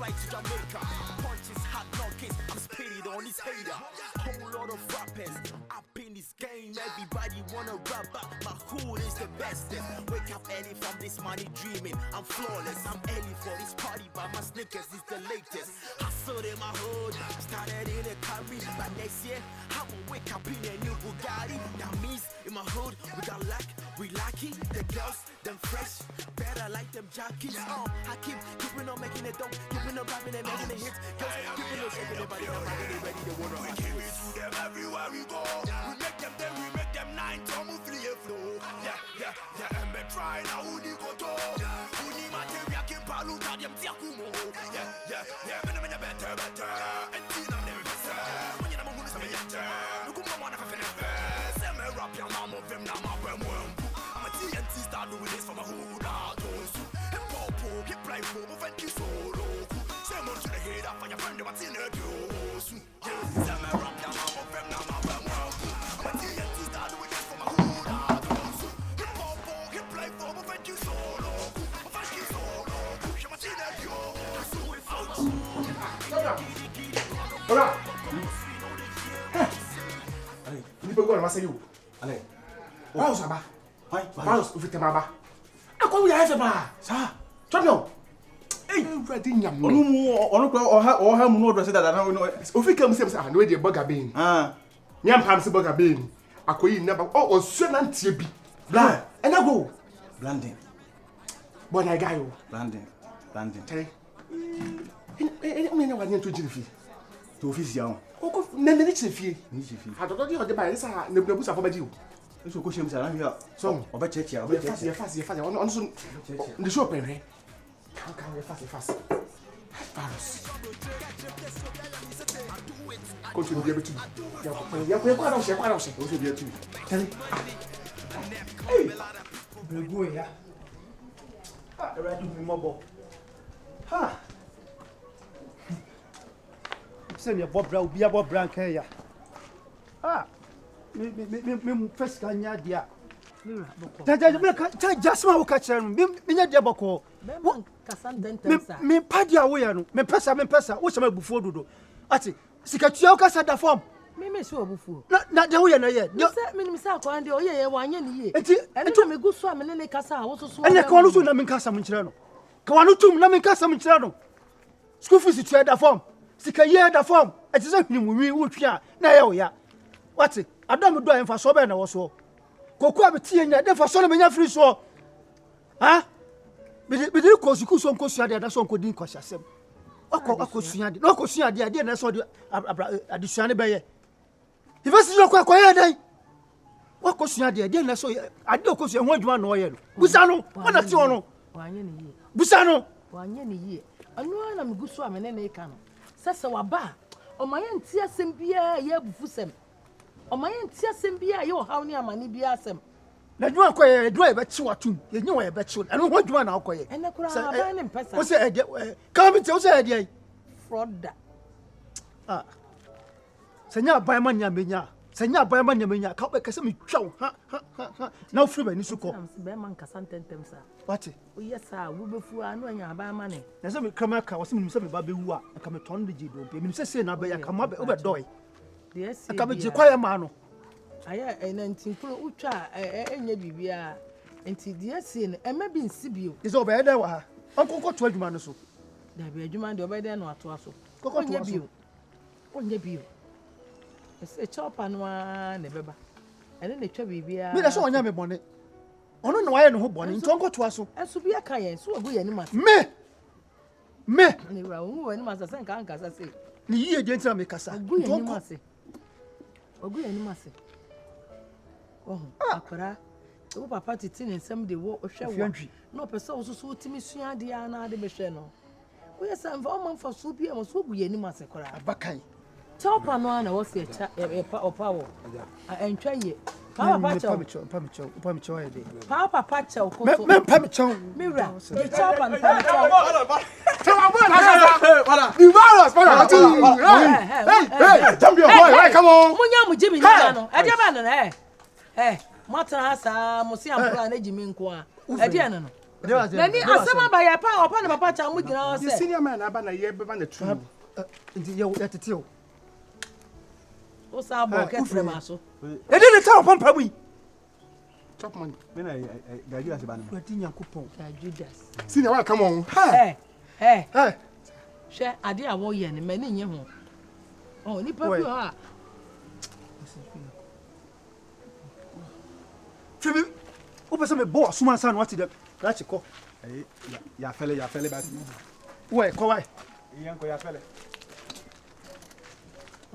flight to Jamaica. Punches, hot knockers, I'm spitting on his hater. Whole lot of rappers up in this game. Everybody wanna rap up. My hood is the bestest. Wake up early from this money dreaming. I'm flawless. I'm early for this party, but my sneakers is the latest. Hustle in my hood, started in a Camry. But next year, I'ma wake up in a new Bugatti. That means in my hood, we got luck, we lucky. The girls, them fresh, better like them jockeys. I keeping on making it dope, keeping on rapping and making it hits. Girls, keeping on shaking their body, they're ready to wanna rock. We give it to them everywhere we go. We make them then we make them 9 to move free flow. Yeah, and be trying now who they go to. Who need material keep palu that them tiakumo. Yeah, me better. And teen I'm never better. When you know who's me better. Look who wanna have never. Say me rap your mom of them now my brain. I'm a TNT star doing this for my hood. And popo keep playing for move and kiss solo. Say more to the head up for your friend what's in the news. Say me rap your mom of them now my brain. I'm a TNT star doing this for my hood. And popo keep playing for move and kiss solo. Move and kiss solo. Show what's in the news. So we out. Hola. Allez, ni pas quoi, c'est you. Allez. Oh, ça va. Ouais, balance, vous faites ma ba. À quoi vous avez fait ba? Ça. Champion. Hey, ready nyam. Onu ko o ha mu no do se dada na no. O fi kam sem say no dey burger bean. Nyam pam se burger bean. Akoyi na ba. Oh, o so na ntie bi. Bland. Ena go. Blanding. Boy na guy o. Blanding. Tell. Me na wa nyen to jiri fi. To office ya o. Oko na ni chefie. Ni chefie. Adodo di o de ba sa na busa for baji o. Eso ko shem sa na hia. So, obechechi. Fast. On so the show pen he. Can fast. Virus. Continue be able to. Ya kwa na share. O se be tu. Tell me. Hey. Brego ya. Ready me mobo. Ha. Say me Bob Bra obi Bob Bra kan ya. Ah. Me first kan nya dia. Ta jasma wo ka kire no. Me nya dia boko. Me padia wo ya no. Me pesa wo se ma bufuo dodo. Ati sikatua wo ka sa da form. Me so obufuo. Na de wo ya na ye. Me sa kwa de o ye wanye ne ye. Enti me gu so amene ne kasa wo so so. Ene ka wo so na me kasa mo kire no. Ka wanu tum na me kasa mo kire no. School fees tua da form. Sika ye da form. Eti se hwimwi wo twa na ye wo ya. Wati adam do emfa so be na wo so. Koku abetie nya de fa so na menya free so. Ha? Bidi ko suku so nko sua de da so nko din kwasiasem. Akosua de. No akosua de na so de adisua ne be ye. Ifesi jo kwa ye dai. Wakosua de na so ade okosua ho adwuma na o ye no. Busa no, wana ti ono. Wanye ne ye. Busa no. Wanye ne ye. Anu na me gu so amene ne ka no. Sese waba. O maye ntia asem bia ye bufusem. O maye ntia asem bia ye o haw ne amane bia asem. Na dwuma koye dwuma be chi watum. Ye nyi wo ye be chi. Anu ho dwuma na akoye. Ene kura ba ne mpesa. Wo se ede ka mi te wo se ede Froda. Ah. Senya ban ma nya menya. Senya ban ma nya menya. Ka be kase mi twaw. Ha. Na ofri ba ni so ko. Am se be man kasa tentem sa. What? O yesa wo befu anu anya ban ma ne. Na se mi krama ka wo se mi se me ba be wu a ka me ton de jido pe. Mi se na be ya ka ma be obe doy. De esi. Ka me ji kwaye ma no. Aya enantin pro utwa enye bibia. Enti de esi ne ema bi nsibio. Izo be ede wa ha. Onko to adwuma no so. Da bi adwuma de obe de no ato aso. Koko to aso. Onye bio. Ese chopa no a ne beba. Ene ne twa bibia. Mi da so onya me bone. Ono na waye no ho bone. Nti onko to aso. Enso bia ka ye so ogu ye ni mas. Me. Ne wa wo ni mas se nka anka sa se. Ni yiye de ntia me kasa. Ogu ye ni mas. Ogu ye ni mas. Oh, akora. O papa titi ne nsem de wo hwe wo. No pese wo so timi sua de ya na de be hwe no. Wo yesa mfa o manfa so bia mo so ogu ye ni mas kora. Abakan. Chopa no na wo se cha opa wo. Entwa ye. Papa chow. Papa chow ye de. Papa chow ko so. Me papa chow. Mira. The chopa no papa chow. Tema Boy. You virus, Hey, champion boy, come on. Munya mu Jimmy no. E de ba no Matana sa mo si ampla na Jimmy nko a. E de no. Nani asema ba ya pa opa na papa cha mu gina o The se. senior man aba na ye beba na true. Ndi ye tete o. O sa bo ke frema so. E dey tell upon pabu. Chop money. Me na ga Judas ba no. Wadi Nyankopon. Ka Judas. Senior man come on. Eh. Hey. Hwe ade a wo ye ne mani nye ho. Oh ni pa bi ha. Femi. O pese me bo suma san what dem. Ka chiko. Ya fele ba. Where ko why? Yan ko ya fele.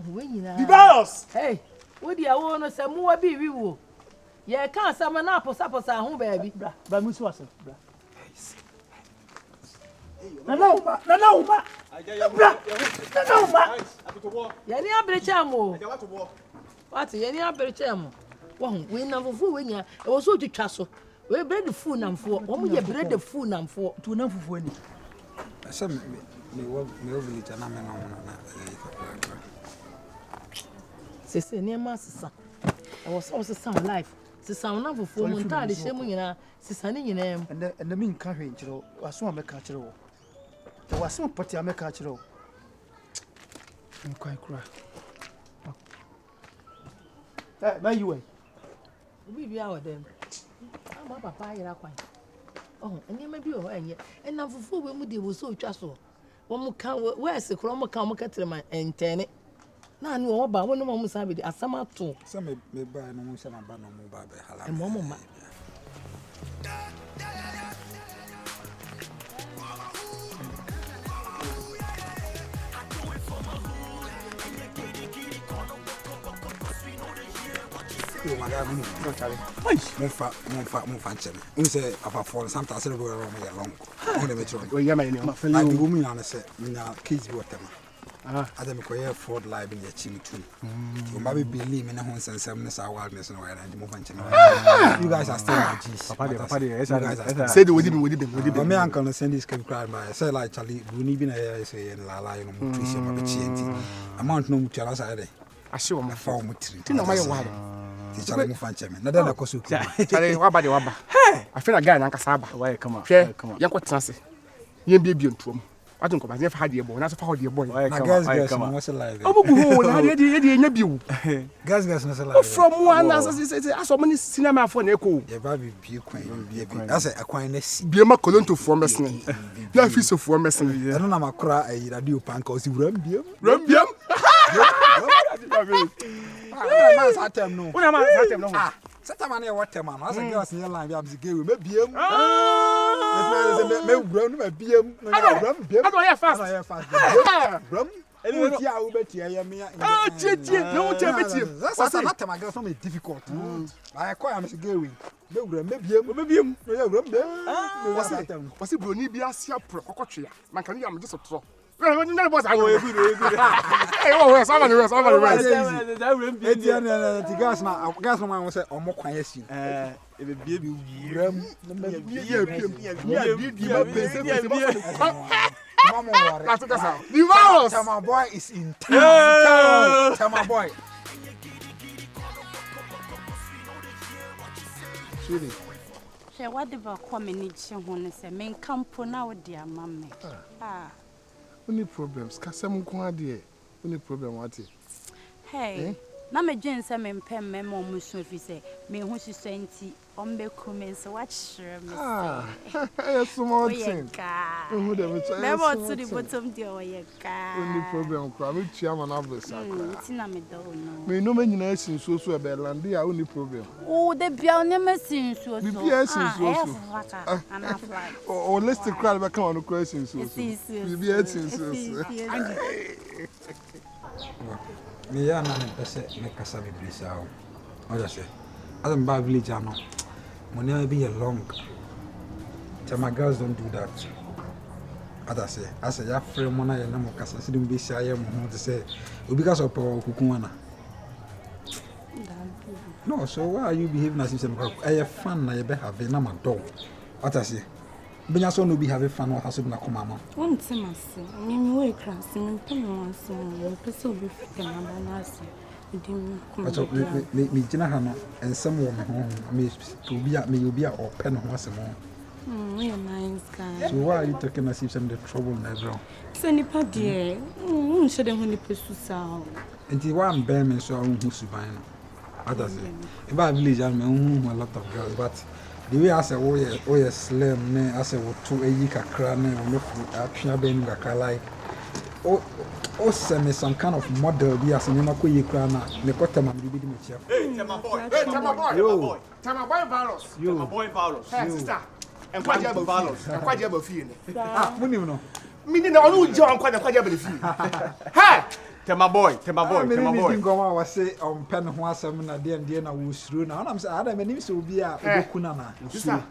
We nyina. The boss. Hey, wo dia wo no se mu wa bi wi wo. Ye ka asama na posa ho ba bi. Bra mi so asen. Bra. Nana uma. Bra. Ye ni abrecha mo. What ye ni abrecha mo. Wo hu we na fufu we nya. E wo so twitwa so. We bread fu namfo. Wo mo ye bread fu namfo. Tu na fufu ani. Asa me village na me no na. Sese ni ma sesa. E wo so sesa life. Sesa na fufu mo nta de hye mu nyina. Sesa ni nyina em. And me nka hwe nkyero. Waso ameka kyero wo. Te waso poti ameka kyero wo. Nkwai kura. Where you were? Obi bia wo dem. Ama papa yira kwan. Oh, eni ma bi o enye. Ena fufu we mu de wo so twa so. Wo mu kan we se kro mu kan mu ketere man entene. Na ani wo ba wo no mu sa bi de asama to. Sa me ba no mo sha na ba no mo ba be hala. E mo ma. Yo maga mu no chale. Mo fa cheme. Un se apa for sometimes we go wrong long. On the metro. We ya ma ni. Ma fele wo mu na se na kids bi otema. Adam ko ye Ford live in the chim too. So maybe believe me na hon sensem ne sa wildness no where and mo fan cheme. You guys are still my G's. Papa dey. Say the wodi be. Me uncle send this can cry by say like Charlie Bruni bi na say la la you know mo twise ma be chienti. Amount no mu chala sa dey. Ahye wo ma. Fa wo mu tiri. Ti na ma ye wa. Ti Charlie mo fan cheme. Na dey na koso. Chale wa ba de wa ba. I feel like guy na nkasa aba. Why come on? Hwe, yanko tenase. Yen bie ntuom. Wadun ko ba ze fa hade ebo, na so fa hade ebo. Na guys no se live. Obugu ho na de nya biu. Guys no se live. From one as aso many cinema for na eko. Ye ba bie kwan bie bi. Asa akwan na si. Bie ma kolonto fo mesene. Na fi so fo mesene. Eno na makora ayi radio pan ka o si wuram biem. Rambiam. Man sa tem no. Una ma sa tem no. Sata man e water man. Asa girls in line bi am si gewe me biem. Me wuram no me biem. No ya wuram biem. I don't hear fast. I hear fast. Wuram. Enu ti a wo beti ya me. Tie. No tie beti. Sasa na tem girls no me difficult. I call am si gewe. Me wuram me biem. No ya wuram biem. Wasi broni bi asia pro kokotwe ya. Man kan ya me just tro. No boss I go good. Hey, oh, somebody. Edian na ti gas no man say omo kwan asi. E be bie Wuram. Mama worry. The virus. Tema Boy is in town. Tema Boy. Truly. She whatever community hone say men campo na wo dia mamme. Only problems. Kasem ko ade. Only problem what is? Hey. Na me dwen say me mpem me mo musu fi say me hu hyeso enti ombe kume so what sure me. Yes, small thing. Who dem try. Me mo to the bottom there oye ka. Only problem kwa me tua man abes akra. Ti na me do no. Me no me nyina sin so e be land ya only problem. Oh, the bia ne me sin so. Me bia sin so. Ana fly. Holistic crowd be come on question so. Me bia sin so. Me ya na me pese me kasa be blisa o. O just say Adam ba village ano. Money be long. Tell my girls don't do that. Ada say asa ya free mo na ye na mo kasa se dem be sia ye mo ho to say obi ka so po kukun ana. No, so why are you behaving as if you're fun na you be have na ma do. What I say? Benya so no be have fun or has been a comama. One timase. Me we class me pem one so me pese obi fika na banase. Me jina ha no ensem wo me ho me obi a or pen ho asem ho. You're nice guy. So why are you talking as if some the trouble in the ground? So nipa dear, should have only pursue sound. And the one bear me so who's buying. What does it? If I village, I'm a lot of girls, but the way I say, oh yeah, slim, I say, what 2 a year cran, and actually being like, oh, send me some kind of model, be as a Namaku crana, Nicota, and be the chef. Hey, Tema Boy. Hey, Tema Boy. Yo. Tema Boy Valos. Yo. Tema Boy Valos. Hey, sister. And quite able Valos. And quite able fee. Ah, when you know. Meaning, I know John quite able fee. Hey! Tema Boy. Tema Boy. Tema Boy. Go on, I say on pen one seven at the end, I was through now. I'm saying, I mean, so be a Kunana. Sister,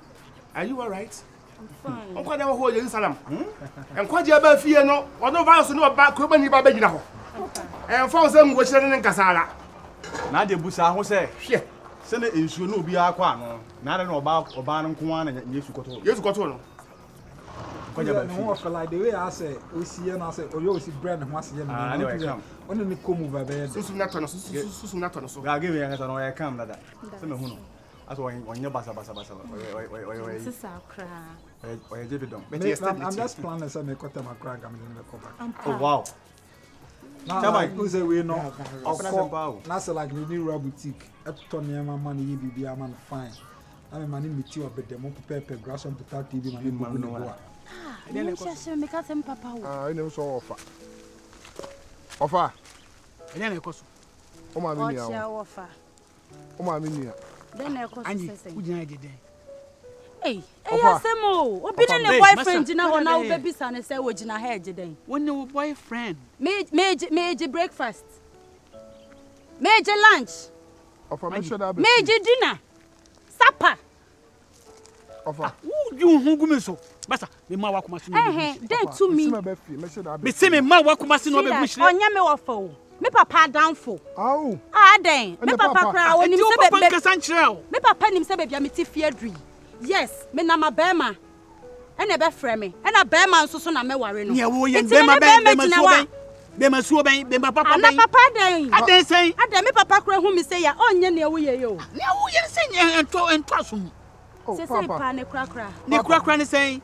are you alright? I'm fine. I'm quite able hold you in Salam. And quite able fee, no, one of us know about Kuban Babagina. And for some was in Casara. Na de busa ho say. Shit. Se na ensuo no obi akwa no. Na de no oba no nko an na Yesu koto. Yesu koto no. No, like the way I say, we see and I say, oh, you see brand and what's the only the come over there. Susu na tono, susu na tono so. Ga give me an answer no I come dada. Se me hu no. Aso won basa. Sister cry. Oye jebidon. I'm just planning to make cut my crack and then come back. Oh wow. Now who's a way no. That's like the new boutique. At Tony money you be a man fine. I'm money meet you but the more pepper grass on potato TV money no. You just make us papa. I never saw offer. Enya na ekoso. O ma mi ni What's your awo. offer? O ma mi ni. Then I cost Anyi, say. ujina gede. Hey, Offer. Asemo. Obi na Hey, boyfriend masa, na ho na hey. baby sa na say wo gina head den. When your boyfriend. Meje breakfast. Meje lunch. Offer me sure that. Meje dinner. Supper. Offer. Who you hungry so? Basa, me ma wakuma sino. Then to me. Me sure that. Me say me ma wakuma sino be bushire. Onya me wofo. Me papa downful. Au. Den. Me Ene papa papa. kra woni Enti se o papa be. nkasa nkyerɛ o. Me papa nim se baby ameti fiadri. Yes, me na mabema. Ene be frɛ me. Ena bema nso so na me ware no. Ne wo ye Enti bema me bema gyina suo wa. ben. Bema suo ben, bema papa Ana ben. papa den. Aden sen. Ada me papa kra hu mi say ya onye na wo ye yo. Ne wo ye sen ento asom. Oh, Se say papa. pa ne kra. Ne kura ne sen.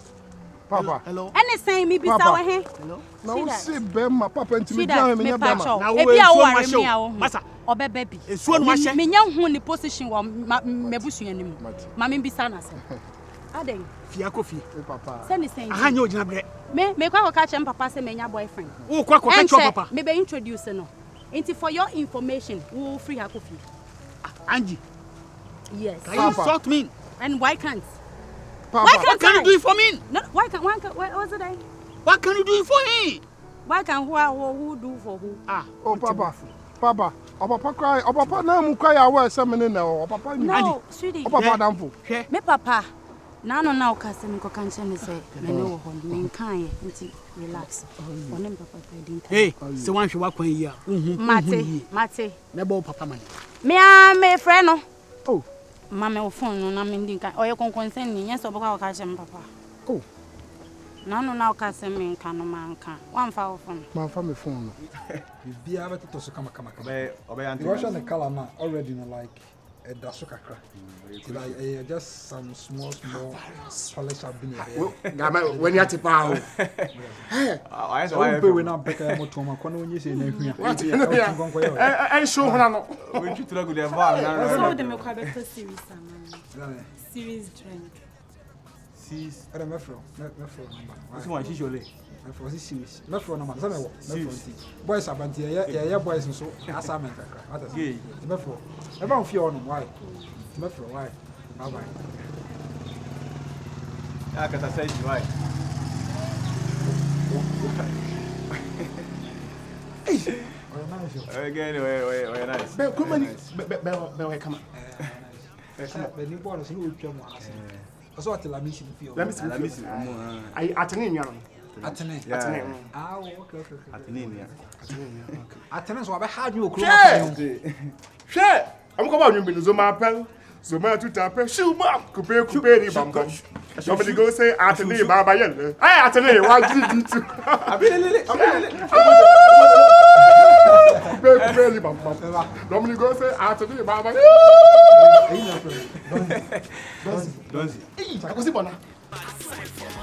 Papa. Hello. Ene say mi bisa Papa. wo he. Hello. Na wo se bema papa ntimi See gya that me me nya pa bema. cho. Na wo Ebi a esuo wo no ware ahyɛ me a wo. wo. Masa. Obebe bi. Esuo no ahyɛ. Me nya hu ni position wo mebusua nim. Ma me bisa na se. Aden. Fia kofi. Hey, papa. Se ni sen. Aha nye ogina bre. Me kwa ka chem papa say me nya boyfriend. Wo kwa kwa catch your papa. Me be introduce no. Inti for your information, we will free her coffee. Angie, Yes. can you insult me? And why can't? Papa. Why What can't can I? you do it for me? No, why can't? What's it? What can you do it for me? Why can't who do for who? Ah, Oh, papa. Papa. O papa cry. O papa na mu cry awa se me ne na o papa ni. No, sweetie. O papa damfo. hwɛ. Me papa. Na no na okase me ko kan chene say me no wo ho me nkan ye nti relax. One papa didn't. Hey, se wan hwɛ wakwan yi a. Mate. Me bo papa man. Me friend no. Oh. Mama wo phone no na me ndi kan. Oye konkon sen ni nyɛ so baka ka chem papa. Oh. Na no na okase me nkan no man kan. Wan fa wo phone. Ma fa me phone no. Bibia beto to so kama. Obe anti. You watch the color now already no like a dasukakra. Like just some small polish have been there. Gama when you atipa o. I So we pay we na beka mo to ma kono onye se na hwia. What? Yeah. Show hona no. we treat like the van So na. the me kwa beto series amani. Series drink. Sis. Era mefro. Isi wan shishole. Mefro si series. Mefro no man. Say me wo. Mefro ti. Boys abanti ya boys nso assignment kakra. What is Okay. it? Mefro. Eba on fear on why? Mefro why? Bye bye. Ya kata say why. Again, we nice. Be kuma ni be kama. Be ni ball so no twa mo ase. Oso atela mi si feel. Let me see. Ai atene nwa no. Atene. Atene. Ah, okay. Atini ya. Atene so abe hard you okro. Hwe! Am ko ba nwumbi no zo ma pel. So ma tuta pel. Shu ma coupe ni bam bam. Somebody go say atene baba yel. Ai atene wa ji tu. Abelele. Coupe ni bam bam. Somebody go say atene baba. Don't see. Ko si bona. cipher.